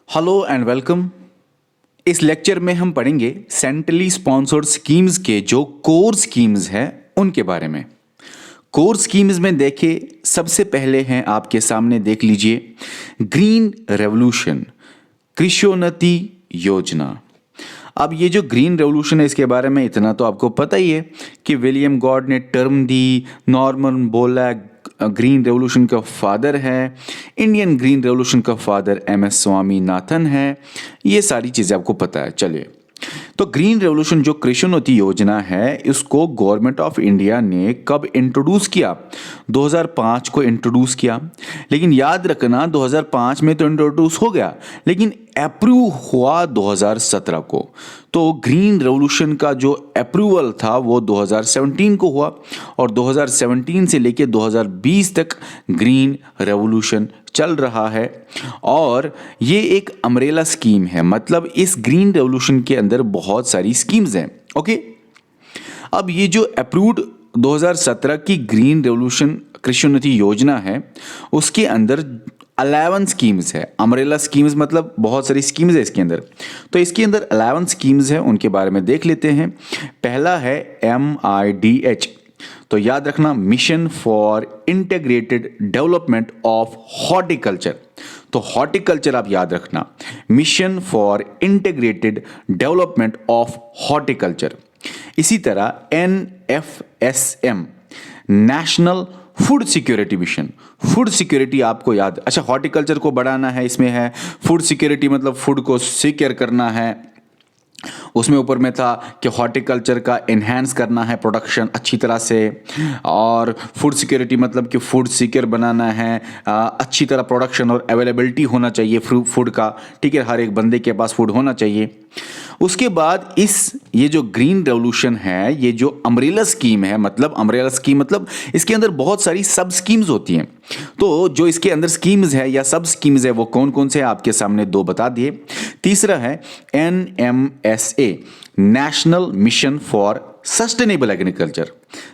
Hello and welcome. इस lecture में हम पढ़ेंगे सेंट्रली स्पॉन्सर्ड स्कीम्स के जो कोर स्कीम्स हैं उनके बारे में। कोर स्कीम्स में देखिए, सबसे पहले हैं आपके सामने, देख लीजिए, ग्रीन रेवोल्यूशन, कृषोन्नति योजना। अब ये जो ग्रीन रेवोल्यूशन है, इसके बारे में इतना तो आपको पता ही है कि विलियम गॉड ने टर्म दी, नॉर्मन बोरलैग ग्रीन रेवोल्यूशन का फादर है, इंडियन ग्रीन रेवोल्यूशन का फादर एम.एस. स्वामीनाथन है। ये सारी चीज़ें आपको पता है। चलिए, तो ग्रीन रेवोल्यूशन जो कृषोन्नति योजना है, इसको गवर्नमेंट ऑफ इंडिया ने कब इंट्रोड्यूस किया? 2005 को इंट्रोड्यूस किया। लेकिन याद रखना, 2005 में तो इंट्रोड्यूस हो गया, लेकिन अप्रूव हुआ 2017 को। तो ग्रीन रेवोल्यूशन का जो अप्रूवल था वो 2017 को हुआ, और 2017 से लेके 2020 तक ग्रीन रेवोल्यूशन चल रहा है। और ये एक अम्ब्रेला स्कीम है, मतलब इस ग्रीन रेवोल्यूशन के अंदर बहुत सारी स्कीम्स हैं। ओके, अब ये जो अप्रूव्ड 2017 की ग्रीन रेवोल्यूशन कृषोन्नति योजना है, उसके अंदर 11 स्कीम्स है। अम्ब्रेला स्कीम्स मतलब बहुत सारी स्कीम्स है इसके अंदर। तो इसके अंदर 11 स्कीम्स है, उनके बारे में देख लेते हैं। पहला है MIDH। तो याद रखना, mission for integrated development of horticulture. तो हॉर्टिकल्चर आप याद रखना, mission for integrated development of horticulture. इसी तरह NFSM, national food security mission. Food security आपको याद, अच्छा, हॉर्टिकल्चर को बढ़ाना है, इसमें है फूड सिक्योरिटी, मतलब फूड को सिक्योर करना है। उसमें ऊपर में था कि हॉर्टिकल्चर का एनहांस करना है प्रोडक्शन अच्छी तरह से, और फूड सिक्योरिटी मतलब कि फूड सिक्योर बनाना है, अच्छी तरह प्रोडक्शन और अवेलेबिलिटी होना चाहिए फूड का, ठीक है, हर एक बंदे के पास फूड होना चाहिए। उसके बाद ये जो ग्रीन रेवोल्यूशन है, ये जो अम्ब्रेला स्कीम है, मतलब अम्ब्रेला स्कीम मतलब इसके अंदर बहुत सारी सब स्कीम्स होती हैं। तो जो इसके अंदर स्कीम्स है या सब स्कीम्स है वो कौन कौन से हैं, आपके सामने दो बता दिए। तीसरा है NMSA, national mission for sustainable agriculture.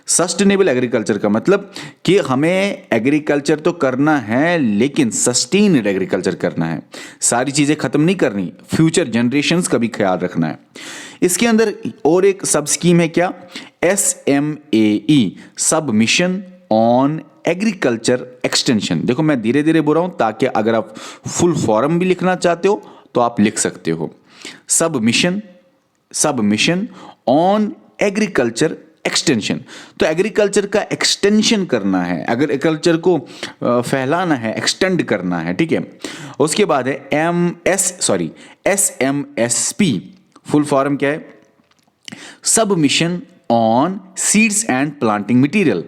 Sustainable agriculture का मतलब कि हमें एग्रीकल्चर तो करना है, लेकिन सस्टेन्ड एग्रीकल्चर करना है, सारी चीजें खत्म नहीं करनी, फ्यूचर जनरेशंस का भी ख्याल रखना है। इसके अंदर और एक सब स्कीम है, क्या? SMAE, सब मिशन ऑन एग्रीकल्चर एक्सटेंशन। देखो, मैं धीरे धीरे बोल रहा हूं ताकि अगर आप फुल फॉर्म भी लिखना चाहते हो तो आप लिख सकते हो। सब मिशन ऑन एग्रीकल्चर एक्सटेंशन। तो एग्रीकल्चर का एक्सटेंशन करना है, एग्रीकल्चर को फैलाना है, एक्सटेंड करना है, ठीक है। उसके बाद है SMSP, फुल फॉर्म क्या है? Sub mission on seeds and planting material.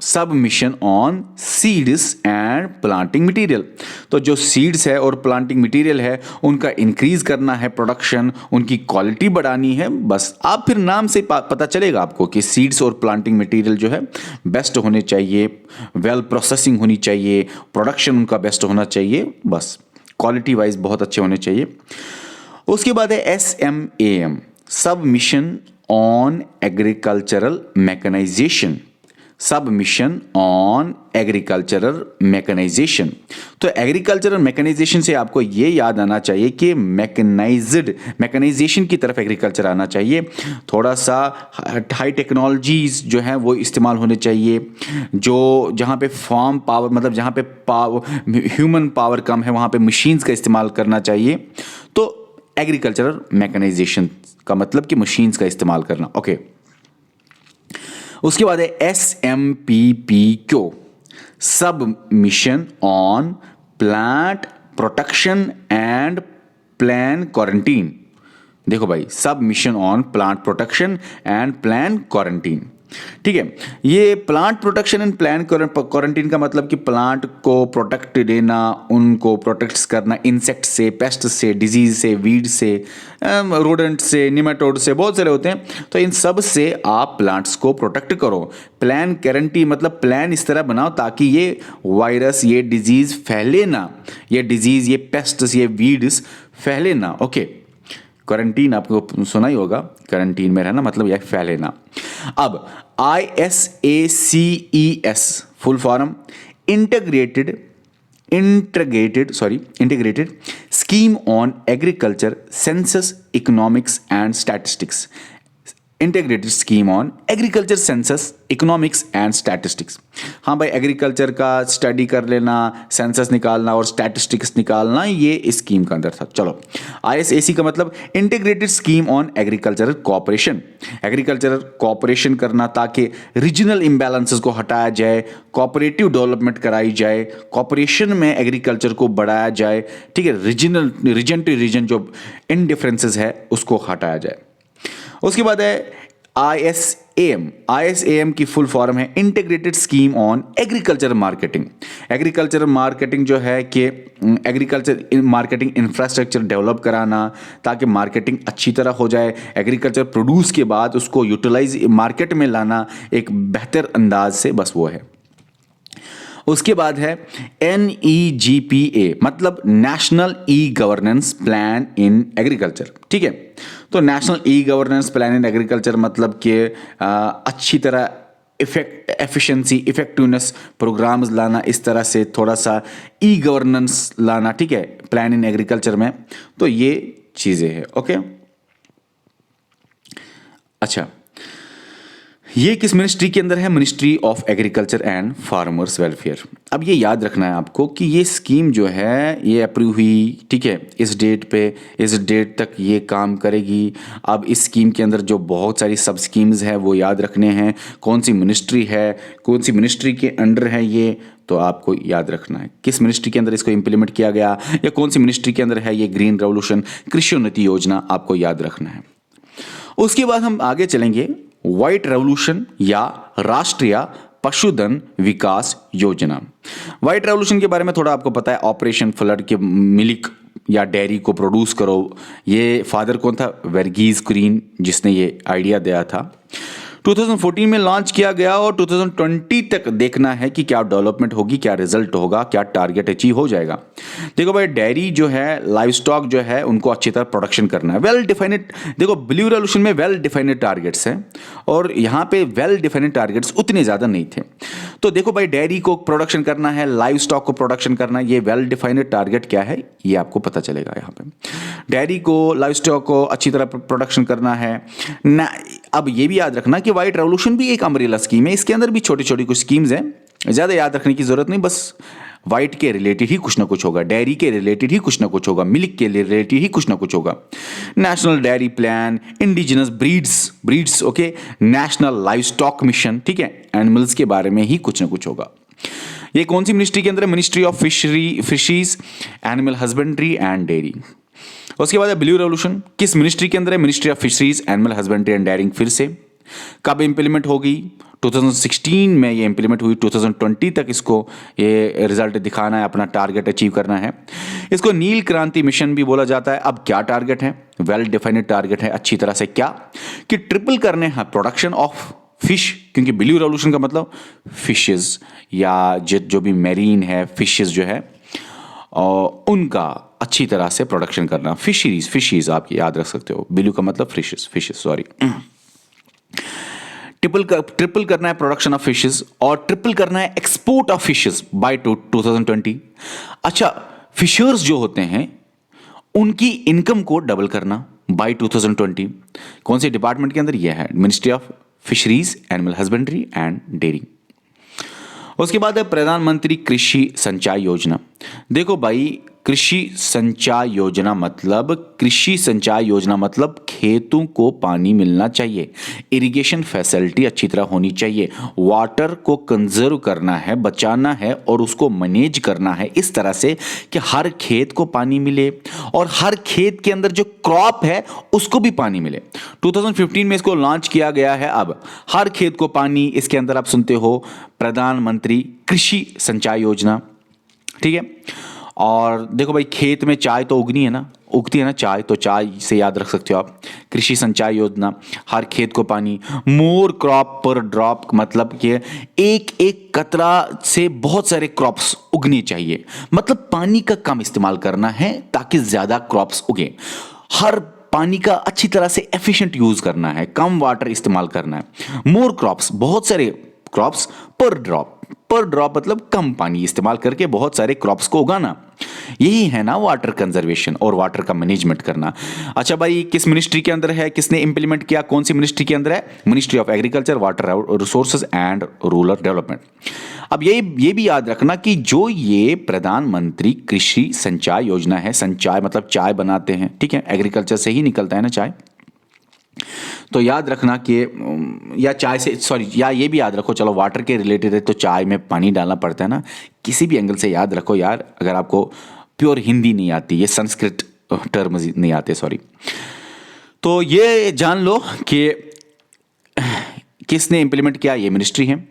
Sub mission on seeds and planting material. तो जो सीड्स है और प्लांटिंग मटीरियल है, उनका इंक्रीज करना है, प्रोडक्शन, उनकी क्वालिटी बढ़ानी है। बस आप फिर नाम से पता चलेगा आपको कि सीड्स और प्लांटिंग मटीरियल जो है बेस्ट होने चाहिए, वेल प्रोसेसिंग होनी चाहिए, प्रोडक्शन उनका बेस्ट होना चाहिए, बस क्वालिटी वाइज बहुत अच्छे होने चाहिए। उसके बाद है SMAM, सब मिशन ऑन एग्रीकल्चरल मैकेनाइजेशन। सब मिशन ऑन एग्रीकल्चरल मैकेनाइजेशन। तो एग्रीकल्चरल मैकेनाइजेशन से आपको ये याद आना चाहिए कि मैकेनाइजेशन की तरफ एग्रीकल्चर आना चाहिए। थोड़ा सा हाई टेक्नोलॉजीज जो हैं वो इस्तेमाल होने चाहिए। जो जहाँ पे फार्म पावर, मतलब जहाँ पे ह्यूमन पावर कम है, वहाँ पे मशीन्स का इस्तेमाल करना चाहिए। तो एग्रीकल्चरल मैकेनाइजेशन का मतलब कि मशीन्स का इस्तेमाल करना। ओके, उसके बाद है SMPPQ, सब mission on plant protection and plan quarantine. देखो भाई, सब mission on plant protection and plan quarantine, ठीक है। ये plant protection and plan quarantine का मतलब कि प्लांट को प्रोटेक्ट देना, उनको प्रोटेक्ट करना इंसेक्ट से, पेस्ट से, डिजीज से, वीड से, रोडेंट से, निमेटोड से, बहुत सारे होते हैं। तो इन सब से आप प्लांट्स को प्रोटेक्ट करो। प्लान गारंटी मतलब प्लान इस तरह बनाओ ताकि ये वायरस, ये डिजीज फैले ना, ये डिजीज, ये पेस्ट्स, ये वीड्स फैले ना। ओके, क्वारंटीन आपको सुना ही होगा, क्वारंटीन में रहना मतलब यह फैले ना। अब ISACES, full form integrated integrated scheme on agriculture, census, economics and statistics. Integrated scheme on agriculture, census, economics and statistics. हाँ भाई, एग्रीकल्चर का स्टडी कर लेना, सेंसस निकालना और स्टैटिस्टिक्स निकालना, ये इस स्कीम का अंदर था। चलो, ISAC का मतलब integrated scheme on agricultural cooperation, agricultural cooperation करना ताकि रीजनल इम्बैलेंसेस को हटाया जाए, कोऑपरेटिव डेवलपमेंट कराई जाए, कोऑपरेशन में एग्रीकल्चर को बढ़ाया जाए, ठीक है, रीजन टू रीजन जो इनडिफरेंसेस है उसको हटाया जाए। उसके बाद है ISAM की फुल फॉर्म है integrated scheme on agriculture marketing. Agriculture marketing जो है कि एग्रीकल्चर मार्केटिंग इंफ्रास्ट्रक्चर डेवलप कराना ताकि मार्केटिंग अच्छी तरह हो जाए, एग्रीकल्चर प्रोड्यूस के बाद उसको यूटिलाइज मार्केट में लाना एक बेहतर अंदाज से, बस वो है। उसके बाद है NEGPA मतलब national e governance plan in agriculture, ठीक है। तो national e governance plan in agriculture मतलब कि अच्छी तरह एफिशिएंसी, इफेक्टिवनेस प्रोग्राम्स लाना, इस तरह से थोड़ा सा ई गवर्नेंस लाना, ठीक है, प्लान इन एग्रीकल्चर में। तो ये चीज़ें हैं, ओके। अच्छा, ये किस मिनिस्ट्री के अंदर है? Ministry of agriculture and farmers welfare. अब ये याद रखना है आपको कि ये स्कीम जो है ये अप्रूव हुई, ठीक है, इस डेट पे, इस डेट तक ये काम करेगी। अब इस स्कीम के अंदर जो बहुत सारी सब स्कीम्स है वो याद रखने हैं, कौन सी मिनिस्ट्री है, कौन सी मिनिस्ट्री के अंडर है ये, तो आपको याद रखना है किस मिनिस्ट्री के अंदर इसको इंप्लीमेंट किया गया या कौन सी मिनिस्ट्री के अंदर है ये ग्रीन रेवोल्यूशन, कृषि उन्नति योजना, आपको याद रखना है। उसके बाद हम आगे चलेंगे व्हाइट रेवोल्यूशन या राष्ट्रीय पशुधन विकास योजना। व्हाइट रेवोल्यूशन के बारे में थोड़ा आपको पता है, ऑपरेशन फ्लड के मिल्क या डेयरी को प्रोड्यूस करो। ये फादर कौन था? वर्गीज कुरियन, जिसने ये आइडिया दिया था। 2014 में लॉन्च किया गया और 2020 तक देखना है कि क्या डेवलपमेंट होगी, क्या रिजल्ट होगा, क्या टारगेट अचीव हो जाएगा। देखो भाई, डेयरी जो है, लाइव स्टॉक जो है, उनको अच्छी तरह प्रोडक्शन करना है, वेल डिफाइंड। देखो, ब्लू रेवोल्यूशन में वेल डिफाइंड टारगेट्स हैं और यहाँ पे वेल डिफाइंड टारगेट्स उतने ज़्यादा नहीं थे। तो देखो भाई, डेयरी को प्रोडक्शन करना है, लाइव स्टॉक को प्रोडक्शन करना है, ये वेल डिफाइंड टारगेट क्या है ये आपको पता चलेगा। यहाँ पे डेयरी को, लाइव स्टॉक को अच्छी तरह प्रोडक्शन करना है ना। अब ये भी याद रखना कि व्हाइट रेवोल्यूशन भी एक अम्ब्रेला स्कीम है, इसके अंदर भी छोटी छोटी कुछ स्कीम्स हैं, ज़्यादा याद रखने की जरूरत नहीं, बस व्हाइट के रिलेटेड ही कुछ ना कुछ होगा, डेयरी के रिलेटेड ही कुछ ना कुछ होगा, मिल्क के रिलेटेड ही कुछ ना कुछ होगा। National dairy plan, indigenous breeds, okay, national live stock mission, ठीक है, एनिमल्स के बारे में ही कुछ ना कुछ होगा। ये कौन सी मिनिस्ट्री के अंदर है? Ministry of fisheries, animal husbandry and dairy. उसके बाद है ब्लू रेवोल्यूशन, किस मिनिस्ट्री के अंदर है? Ministry of fisheries, animal husbandry and dairying. फिर से कब इंप्लीमेंट होगी? 2016 में ये इंप्लीमेंट हुई, 2020 तक इसको ये रिजल्ट दिखाना है, अपना टारगेट अचीव करना है। इसको नील क्रांति मिशन भी बोला जाता है। अब क्या टारगेट है? वेल डिफाइंड टारगेट है, अच्छी तरह से क्या कि ट्रिपल करने हैं प्रोडक्शन ऑफ फिश, क्योंकि ब्लू रेवोल्यूशन का मतलब फिशेस या जो भी मैरीन है, फिशेस जो है और उनका अच्छी तरह से प्रोडक्शन करना। फिशीज आप याद रख सकते हो, ब्लू का मतलब फिशेस सॉरी। ट्रिपल करना है प्रोडक्शन ऑफ फिशेस और ट्रिपल करना है एक्सपोर्ट ऑफ फिशेस बाय 2020। अच्छा, फिशर्स जो होते हैं उनकी इनकम को डबल करना बाय 2020। कौन से डिपार्टमेंट के अंदर? यह है ministry of fisheries, animal husbandry and dairy. उसके बाद है प्रधानमंत्री कृषि सिंचाई योजना। देखो भाई, कृषि सिंचाई योजना मतलब खेतों को पानी मिलना चाहिए, इरिगेशन फैसिलिटी अच्छी तरह होनी चाहिए, वाटर को कंजर्व करना है, बचाना है और उसको मैनेज करना है इस तरह से कि हर खेत को पानी मिले और हर खेत के अंदर जो क्रॉप है उसको भी पानी मिले। 2015 में इसको लॉन्च किया गया है। अब हर खेत को पानी, इसके अंदर आप सुनते हो प्रधानमंत्री कृषि सिंचाई योजना, ठीक है। और देखो भाई, खेत में चाय तो उगती है ना चाय, तो चाय से याद रख सकते हो आप कृषि सिंचाई योजना। हर खेत को पानी, मोर क्रॉप पर ड्रॉप मतलब कि एक एक कतरा से बहुत सारे क्रॉप्स उगने चाहिए, मतलब पानी का कम इस्तेमाल करना है ताकि ज्यादा क्रॉप्स उगे। हर पानी का अच्छी तरह से एफिशिएंट यूज करना है, कम वाटर इस्तेमाल करना है। मोर क्रॉप्स, बहुत सारे क्रॉप्स पर ड्रॉप, पर ड्रॉप मतलब कम पानी इस्तेमाल करके बहुत सारे क्रॉप्स को उगाना, यही है ना वाटर कंजर्वेशन और वाटर का मैनेजमेंट करना। अच्छा भाई, किस मिनिस्ट्री के अंदर है, किसने इंप्लीमेंट किया, कौन सी मिनिस्ट्री के अंदर है? Ministry of agriculture, water resources and rural development. अब ये भी याद रखना कि जो ये प्रधानमंत्री कृषि सिंचाई योजना है, सिंचाई मतलब चाय बनाते हैं, ठीक है, एग्रीकल्चर से ही निकलता है ना चाय, तो याद रखना कि या चाय से, सॉरी, या ये भी याद रखो, चलो वाटर के रिलेटेड है तो चाय में पानी डालना पड़ता है ना, किसी भी एंगल से याद रखो यार। अगर आपको प्योर हिंदी नहीं आती, ये संस्कृत टर्म्स नहीं आते, सॉरी, तो ये जान लो कि किसने इंप्लीमेंट किया, ये मिनिस्ट्री है।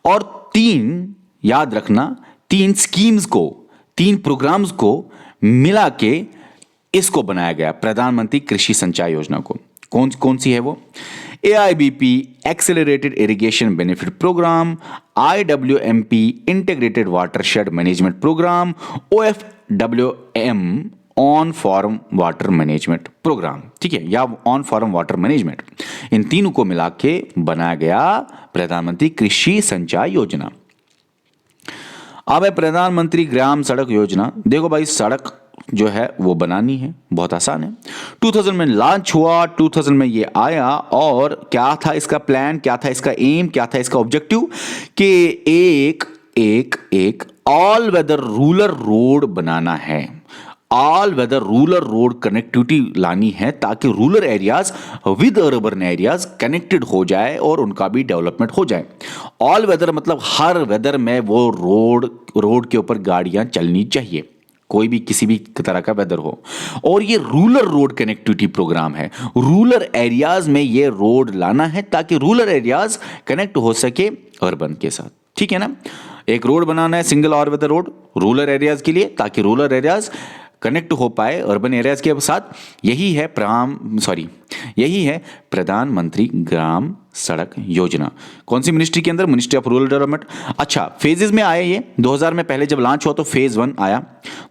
और 3 याद रखना, 3 स्कीम्स को, 3 प्रोग्राम्स को मिला के इसको बनाया गया, प्रधानमंत्री कृषि सिंचाई योजना को। कौन कौन सी है वो? AIBP accelerated irrigation benefit programme, IWMP integrated watershed management programme, OFWM on farm water management programme, ठीक है, या ऑन फॉर्म वाटर मैनेजमेंट। इन तीनों को मिला के बनाया गया प्रधानमंत्री कृषि सिंचाई योजना। अब है प्रधानमंत्री ग्राम सड़क योजना। देखो भाई, सड़क जो है वो बनानी है, बहुत आसान है। 2000 में लॉन्च हुआ, 2000 में ये आया, और क्या था इसका प्लान, क्या था इसका एम, क्या था इसका ऑब्जेक्टिव, कि एक ऑल वेदर रूरल रोड बनाना है, all weather rural road connectivity लानी है, ताकि rural areas with urban areas connected हो जाए और उनका भी डेवलपमेंट हो जाए। ऑल वेदर मतलब हर वेदर में वो रोड के ऊपर गाड़ियां चलनी चाहिए, कोई भी किसी भी तरह का वेदर हो। और ये रूरल रोड कनेक्टिविटी प्रोग्राम है, रूरल एरियाज में ये रोड लाना है ताकि रूरल एरियाज कनेक्ट हो सके अर्बन के साथ, ठीक है ना। एक रोड बनाना है, single all weather road rural areas के लिए, ताकि रूरल एरियाज कनेक्ट हो पाए अर्बन एरियाज के साथ। यही है प्रधानमंत्री ग्राम सड़क योजना। कौन सी मिनिस्ट्री के अंदर? Ministry of rural development. अच्छा, फेजेस में आए ये। 2000 में पहले जब लॉन्च हुआ तो फेज 1 आया,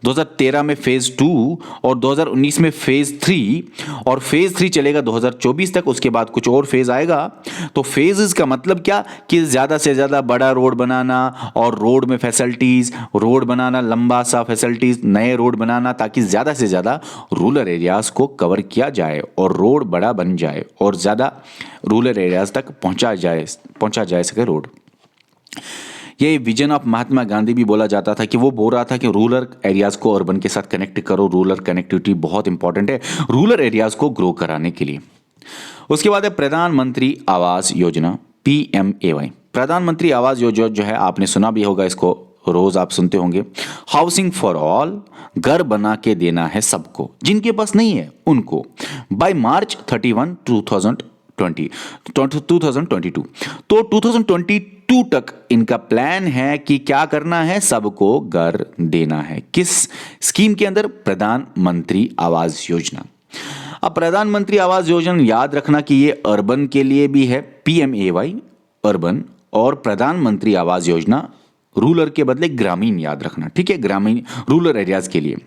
2013 में फेज 2, और 2019 में फेज 3, और फेज 3 चलेगा 2024 तक। उसके बाद कुछ और फेज आएगा। तो फेजेस का मतलब क्या, कि ज्यादा से ज्यादा बड़ा रोड बनाना, और रोड में फैसिलिटीज, रोड बनाना लंबा सा, फैसिलिटीज, नए रोड बनाना, ताकि ज्यादा से ज्यादा रूरल एरियाज को कवर किया जाए और रोड बड़ा बन जाए और ज्यादा रूरल एरियाज तक पहुंचा जाए सके रोड। ये विजन ऑफ महात्मा गांधी भी बोला जाता था, कि वो बोल रहा था कि रूरल एरियाज को अर्बन के साथ कनेक्ट करो, रूरल कनेक्टिविटी बहुत इंपॉर्टेंट है रूरल एरियाज को ग्रो कराने के लिए। उसके बाद है प्रधानमंत्री आवास योजना, PMAY। प्रधानमंत्री आवास योजना जो है, आपने सुना भी होगा, इसको रोज आप सुनते होंगे। हाउसिंग फॉर ऑल, घर बना के देना है सबको, जिनके पास नहीं है उनको, बाय मार्च 31, 2022। तो 2022 तक इनका प्लान है कि क्या करना है, सबको घर देना है। किस स्कीम के अंदर? प्रधानमंत्री आवास योजना। अब प्रधानमंत्री आवास योजना याद रखना कि ये अर्बन के लिए भी है, PMAY अर्बन, और प्रधानमंत्री आवास योजना रूरल के बदले ग्रामीण याद रखना, ठीक है, ग्रामीण रूरल एरियाज के लिए।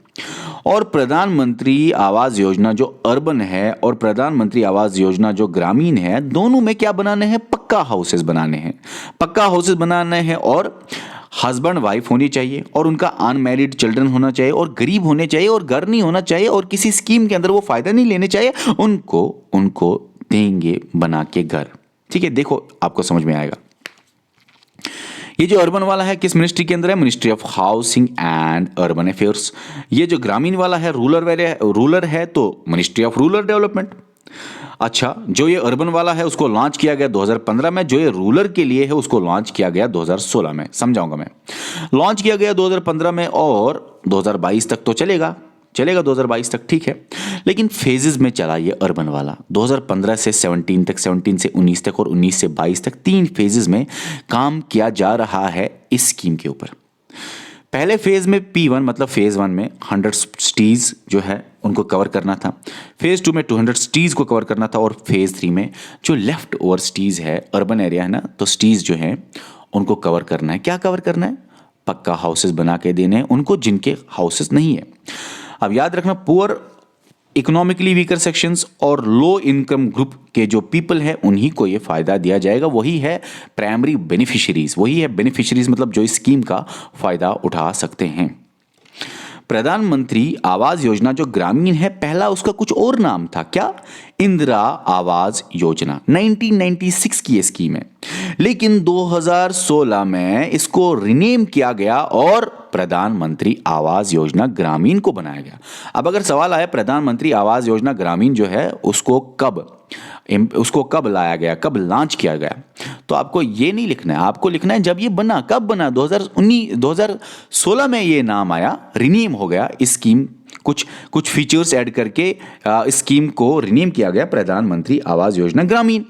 और प्रधानमंत्री आवास योजना जो अर्बन है और प्रधानमंत्री आवास योजना जो ग्रामीण है, दोनों में क्या बनाने हैं? पक्का हाउसेस बनाने हैं, पक्का हाउसेस बनाने हैं, और हस्बैंड वाइफ होनी चाहिए, और उनका अनमैरिड चिल्ड्रन होना चाहिए, और गरीब होने चाहिए, और घर नहीं होना चाहिए, और किसी स्कीम के अंदर वो फायदा नहीं लेने चाहिए, उनको देंगे बना के घर, ठीक है। देखो आपको समझ में आएगा। ये जो अर्बन वाला है किस मिनिस्ट्री के अंदर है? Ministry of housing and urban affairs. ये जो ग्रामीण वाला है, रूरल है, तो मिनिस्ट्री ऑफ रूरल डेवलपमेंट। अच्छा, जो ये अर्बन वाला है उसको लॉन्च किया गया 2015 में, जो ये रूरल के लिए है उसको लॉन्च किया गया 2016 में। समझाऊंगा मैं। लॉन्च किया गया 2015 में, और 2022 तक तो चलेगा 2022 तक, ठीक है। लेकिन फेजेस में चला ये अर्बन वाला, 2015 से 17 तक, 17 से 19 तक, और 19 से 22 तक, 3 फेजेस में काम किया जा रहा है इस स्कीम के ऊपर। पहले फेज में P1 मतलब फेज 1 में 100 सिटीज जो है उनको कवर करना था, फेज 2 में 200 सिटीज को कवर करना था, और फेज 3 में जो लेफ्ट ओवर सिटीज है, अर्बन एरिया है ना, तो सिटीज जो है उनको कवर करना है। क्या कवर करना है? पक्का हाउसेस बना के देने हैं उनको, जिनके हाउसेस नहीं है। अब याद रखना, पुअर इकोनॉमिकली वीकर सेक्शंस और लो इनकम ग्रुप के जो पीपल है उन्हीं को ये फायदा दिया जाएगा। वही है प्राइमरी बेनिफिशियरीज, वही है बेनिफिशियरीज मतलब जो इस स्कीम का फायदा उठा सकते हैं। प्रधानमंत्री आवास योजना जो ग्रामीण है, पहला उसका कुछ और नाम था, क्या? इंदिरा आवास योजना। 1996 की ये स्कीम है, लेकिन 2016 में इसको रिनेम किया गया और प्रधानमंत्री आवास योजना ग्रामीण को बनाया गया। अब अगर सवाल आया प्रधानमंत्री आवास योजना ग्रामीण जो है उसको कब लाया गया, कब लॉन्च किया गया, तो आपको ये नहीं लिखना है, आपको लिखना है जब ये बना, कब बना? 2016 में ये नाम आया, रिनेम हो गया इस स्कीम, कुछ फीचर्स ऐड करके इस स्कीम को रिनेम किया गया प्रधानमंत्री आवास योजना ग्रामीण।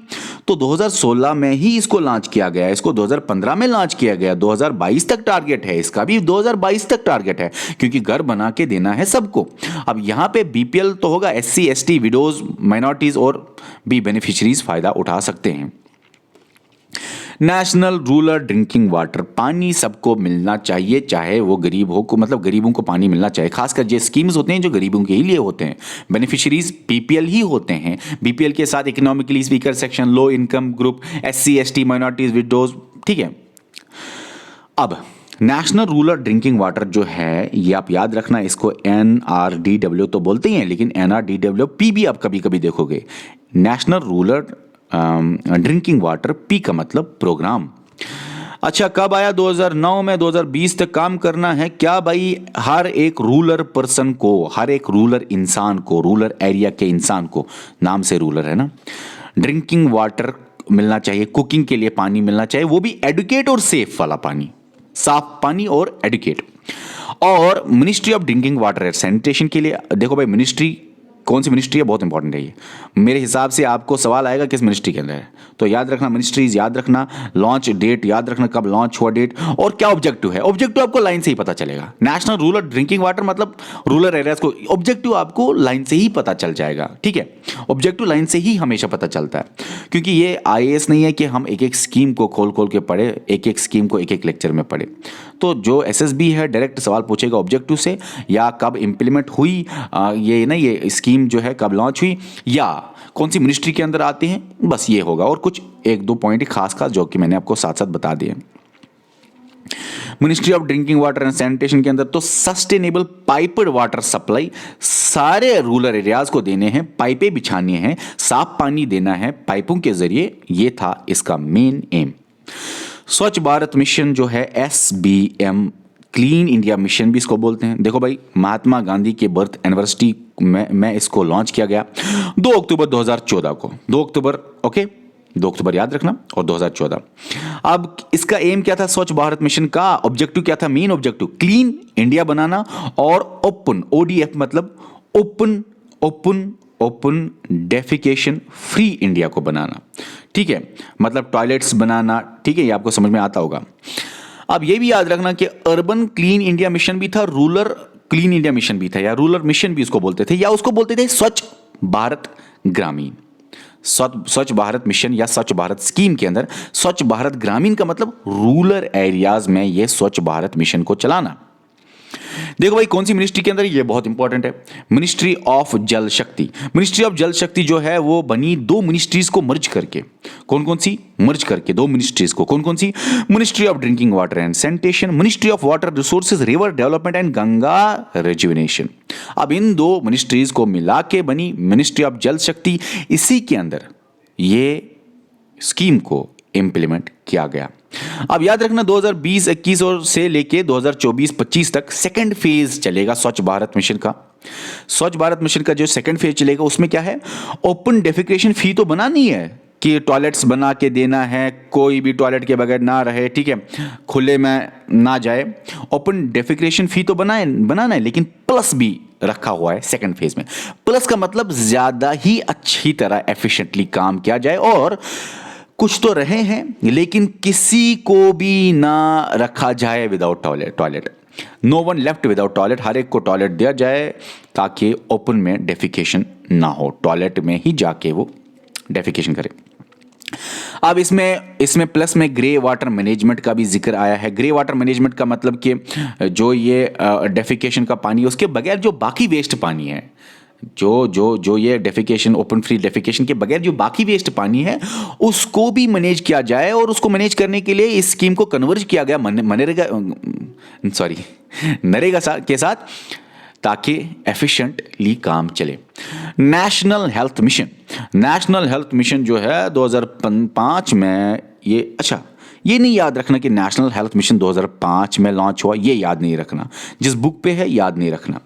तो 2016 में ही इसको लॉन्च किया गया, इसको 2015 में लॉन्च किया गया, 2022 तक टारगेट है, इसका भी 2022 तक टारगेट है, क्योंकि घर बना के देना है सबको। अब यहां पे बीपीएल तो होगा, एससी एसटी विडोज माइनॉरिटीज और भी बेनिफिशियरीज फायदा उठा सकते हैं। नेशनल रूरल ड्रिंकिंग वाटर, पानी सबको मिलना चाहिए, चाहे वो गरीब हो, मतलब गरीबों को पानी मिलना चाहिए। खासकर जो स्कीम्स होते हैं जो गरीबों के ही लिए होते हैं, बेनिफिशियरीज बीपीएल ही होते हैं। बीपीएल के साथ economically weaker section, low income group, SC ST minorities, widows, ठीक है। अब नेशनल रूरल ड्रिंकिंग वाटर जो है ये आप याद रखना, इसको NRDW तो बोलते ही हैं, लेकिन NRDWP भी आप कभी कभी देखोगे। National rural drinking water, P का मतलब प्रोग्राम। अच्छा, कब आया? 2009 में। 2020 तक काम करना है क्या भाई? हर एक रूरल पर्सन को, हर एक रूरल इंसान को, रूरल एरिया के इंसान को, नाम से रूरल है ना, ड्रिंकिंग वाटर मिलना चाहिए, कुकिंग के लिए पानी मिलना चाहिए, वो भी एडुकेट और सेफ वाला पानी, साफ पानी और एडुकेट। और ministry of drinking water and sanitation के लिए, देखो भाई मिनिस्ट्री कौन सी मिनिस्ट्री है, बहुत इंपॉर्टेंट है ये। मेरे हिसाब से आपको सवाल आएगा किस मिनिस्ट्री के अंदर है, तो याद रखना मिनिस्ट्रीज याद रखना, लॉन्च डेट याद रखना, कब लॉन्च हुआ डेट, और क्या ऑब्जेक्टिव है। ऑब्जेक्टिव आपको लाइन से ही पता चलेगा। नेशनल रूरल ड्रिंकिंग वाटर मतलब रूरल एरियाज को, ऑब्जेक्टिव आपको लाइन से ही पता चल जाएगा, ठीक है। ऑब्जेक्टिव लाइन से ही हमेशा पता चलता है, क्योंकि ये IAS नहीं है कि हम एक एक स्कीम को खोल खोल के पढ़े, एक एक स्कीम को एक एक लेक्चर में पढ़े। तो जो SSB है डायरेक्ट सवाल पूछेगा ऑब्जेक्टिव से, या कब इंप्लीमेंट हुई ये स्कीम जो है, कब लॉन्च हुई, या कौन सी मिनिस्ट्री के अंदर आते हैं, बस ये होगा। और कुछ एक दो पॉइंट खास जो कि मैंने आपको साथ साथ बता दिए। Ministry of drinking water and sanitation के अंदर तो सस्टेनेबल पाइप्ड वाटर सप्लाई सारे रूरल एरियाज को देने हैं, पाइपें बिछानी हैं, साफ पानी देना है पाइपों के जरिए, ये था इसका मेन एम। स्वच्छ भारत मिशन जो है SBM, क्लीन इंडिया मिशन भी इसको बोलते हैं। देखो भाई, महात्मा गांधी के बर्थ एनिवर्सरी में इसको लॉन्च किया गया 2 अक्टूबर 2014 को। 2 अक्टूबर, ओके, 2 अक्टूबर याद रखना, और 2014। अब इसका एम क्या था? स्वच्छ भारत मिशन का ऑब्जेक्टिव क्या था? मेन ऑब्जेक्टिव क्लीन इंडिया बनाना और ओपन, ODF मतलब ओपन डेफिकेशन फ्री इंडिया को बनाना, ठीक है, मतलब टॉयलेट्स बनाना, ठीक है, ये आपको समझ में आता होगा। अब ये भी याद रखना कि अर्बन क्लीन इंडिया मिशन भी था, रूरल क्लीन इंडिया मिशन भी था, या रूरल मिशन भी उसको बोलते थे, या उसको बोलते थे स्वच्छ भारत ग्रामीण। स्वच्छ भारत मिशन या स्वच्छ भारत स्कीम के अंदर स्वच्छ भारत ग्रामीण का मतलब रूरल एरियाज में ये स्वच्छ भारत मिशन को चलाना। देखो भाई, कौन सी मिनिस्ट्री के अंदर, ये बहुत इंपॉर्टेंट है, मिनिस्ट्री ऑफ जल शक्ति। मिनिस्ट्री ऑफ जल शक्ति जो है वो बनी 2 मिनिस्ट्रीज को मर्ज करके। कौन कौन सी? मर्ज करके 2 मिनिस्ट्रीज को। कौन कौन सी? Ministry of drinking water and sanitation, ministry of water resources, river development and Ganga rejuvenation. अब इन 2 मिनिस्ट्रीज को मिला के बनी मिनिस्ट्री ऑफ जल शक्ति। इसी के अंदर ये स्कीम को इंप्लीमेंट किया गया। अब याद रखना 2020-21 और से लेके 2024-25 तक सेकंड फेज चलेगा स्वच्छ भारत मिशन का। स्वच्छ भारत मिशन का जो सेकंड फेज चलेगा उसमें क्या है? ओपन डेफिकेशन फी तो बनानी है कि टॉयलेट्स बना के देना है, कोई भी टॉयलेट के बगैर ना रहे, ठीक है, खुले में ना जाए। ओपन डेफिकेशन फी तो बनाना है, लेकिन प्लस भी रखा हुआ है सेकंड फेज में। प्लस का मतलब ज्यादा ही अच्छी तरह एफिशिएंटली काम किया जाए, और कुछ तो रहे हैं लेकिन किसी को भी ना रखा जाए without toilet. No one left without toilet, हर एक को टॉयलेट दिया जाए ताकि ओपन में डेफिकेशन ना हो, टॉयलेट में ही जाके वो डेफिकेशन करे। अब इसमें प्लस में ग्रे वाटर मैनेजमेंट का भी जिक्र आया है। ग्रे वाटर मैनेजमेंट का मतलब कि जो ये डेफिकेशन का पानी है उसके बगैर जो बाकी वेस्ट पानी है, जो ये डेफिकेशन, ओपन फ्री डेफिकेशन के बगैर जो बाकी वेस्ट पानी है उसको भी मैनेज किया जाए, और उसको मैनेज करने के लिए इस स्कीम को कन्वर्ज किया गया नरेगा के साथ, ताकि एफिशिएंटली काम चले। नेशनल हेल्थ मिशन जो है 2005 में, ये नहीं याद रखना कि नेशनल हेल्थ मिशन 2005 में लॉन्च हुआ, ये याद नहीं रखना, जिस बुक पे है याद नहीं रखना,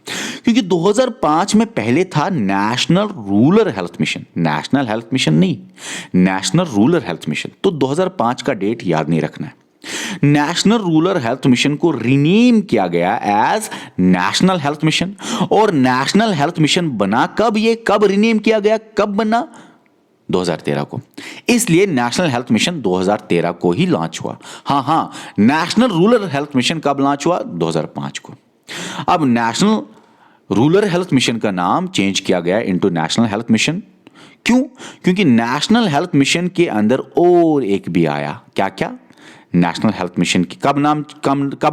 क्योंकि 2005 में पहले था national rural health mission, national health mission नहीं, नेशनल रूरल हेल्थ मिशन। तो 2005 का डेट याद नहीं रखना है। नेशनल रूरल हेल्थ मिशन को रीनेम किया गया एज नेशनल हेल्थ मिशन, और नेशनल हेल्थ मिशन बना कब रीनेम किया गया, कब बना, 2013 को। इसलिए नेशनल हेल्थ मिशन 2013 को ही लॉन्च हुआ। हाँ, नेशनल रूरल हेल्थ मिशन कब लॉन्च हुआ, 2005 को। अब नेशनल रूरल हेल्थ मिशन का नाम चेंज किया गया इनटू नेशनल हेल्थ मिशन। क्यों? क्योंकि नेशनल हेल्थ मिशन के अंदर और एक भी आया, क्या नेशनल हेल्थ मिशन की कब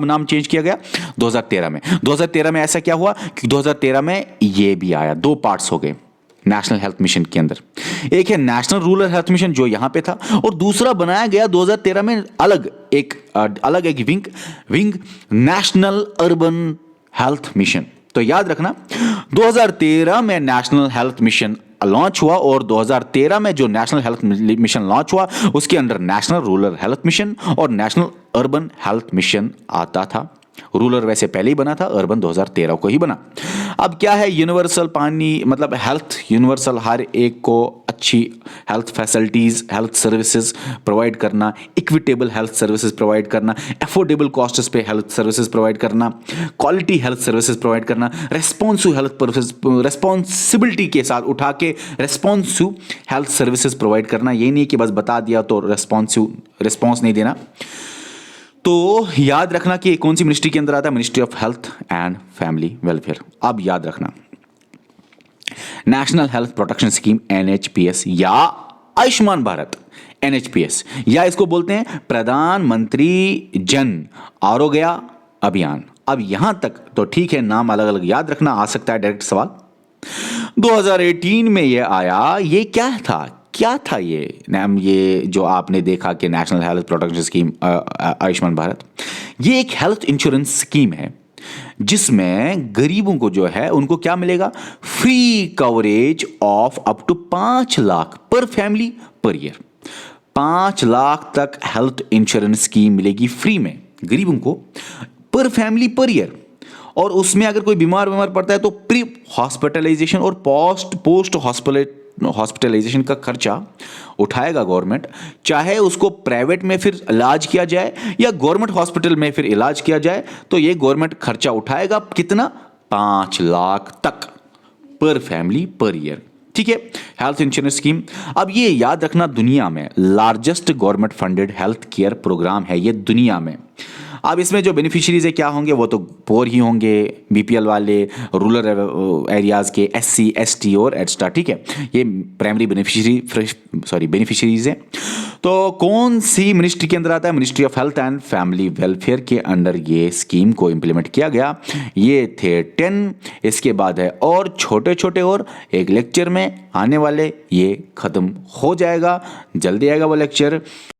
नाम चेंज किया गया, 2013 में। 2013 में ऐसा क्या हुआ कि 2013 में ये भी आया, दो पार्ट्स हो गए नेशनल हेल्थ मिशन के अंदर। एक है नेशनल रूरल हेल्थ मिशन जो यहां पे था, और दूसरा बनाया गया 2013 में अलग एक wing national urban health mission. तो याद रखना 2013 में नेशनल हेल्थ मिशन लॉन्च हुआ, और 2013 में जो नेशनल हेल्थ मिशन लॉन्च हुआ उसके अंदर नेशनल रूरल हेल्थ मिशन और नेशनल अर्बन हेल्थ मिशन आता था। रूरल वैसे पहले ही बना था, अर्बन 2013 को ही बना। अब क्या है, यूनिवर्सल पानी मतलब हेल्थ यूनिवर्सल, हर एक को अच्छी health facilities, health services provide करना, इक्विटेबल हेल्थ सर्विसेज प्रोवाइड करना, अफोर्डेबल कॉस्ट्स पे हेल्थ सर्विसेज प्रोवाइड करना, क्वालिटी हेल्थ सर्विसेज प्रोवाइड करना, रेस्पॉन्सिबिलिटी के साथ उठा के रेस्पॉन्सिव हेल्थ सर्विसेज प्रोवाइड करना। ये नहीं कि बस बता दिया तो रिस्पॉन्स नहीं देना। तो याद रखना कि कौन सी मिनिस्ट्री के अंदर आता है, ministry of health and family welfare. अब याद रखना national health protection scheme NHPS या आयुष्मान भारत NHPS, या इसको बोलते हैं प्रधानमंत्री जन आरोग्य अभियान। अब यहां तक तो ठीक है, नाम अलग अलग याद रखना, आ सकता है डायरेक्ट सवाल। 2018 में ये आया, ये क्या था ये नाम, ये जो आपने देखा कि national health protection scheme Ayushman Bharat, ये एक हेल्थ इंश्योरेंस स्कीम है जिसमें गरीबों को जो है उनको क्या मिलेगा, free coverage of up to 5 lakh per family per year. 5 lakh तक हेल्थ इंश्योरेंस स्कीम मिलेगी फ्री में गरीबों को पर फैमिली पर ईयर, और उसमें अगर कोई बीमार पड़ता है तो प्री हॉस्पिटलाइजेशन और पोस्ट हॉस्पिटलाइजेशन का खर्चा उठाएगा गवर्नमेंट, चाहे उसको प्राइवेट में फिर इलाज किया जाए या गवर्नमेंट हॉस्पिटल में फिर इलाज किया जाए, तो ये गवर्नमेंट खर्चा उठाएगा कितना, 5 लाख तक पर फैमिली पर ईयर। ठीक है, हेल्थ इंश्योरेंस स्कीम। अब ये याद रखना दुनिया में largest government funded health care programme है ये दुनिया में। अब इसमें जो बेनिफिशियरीज है क्या होंगे, वो तो पोर ही होंगे, BPL वाले, रूरल एरियाज के, SC ST और एक्स्ट्रा। ठीक है, ये प्राइमरी बेनिफिशियरीज हैं। तो कौन सी मिनिस्ट्री के अंदर आता है, ministry of health and family welfare के अंडर ये स्कीम को इंप्लीमेंट किया गया। ये थे 10, इसके बाद है और छोटे छोटे, और एक लेक्चर में आने वाले ये खत्म हो जाएगा, जल्दी आएगा वो लेक्चर।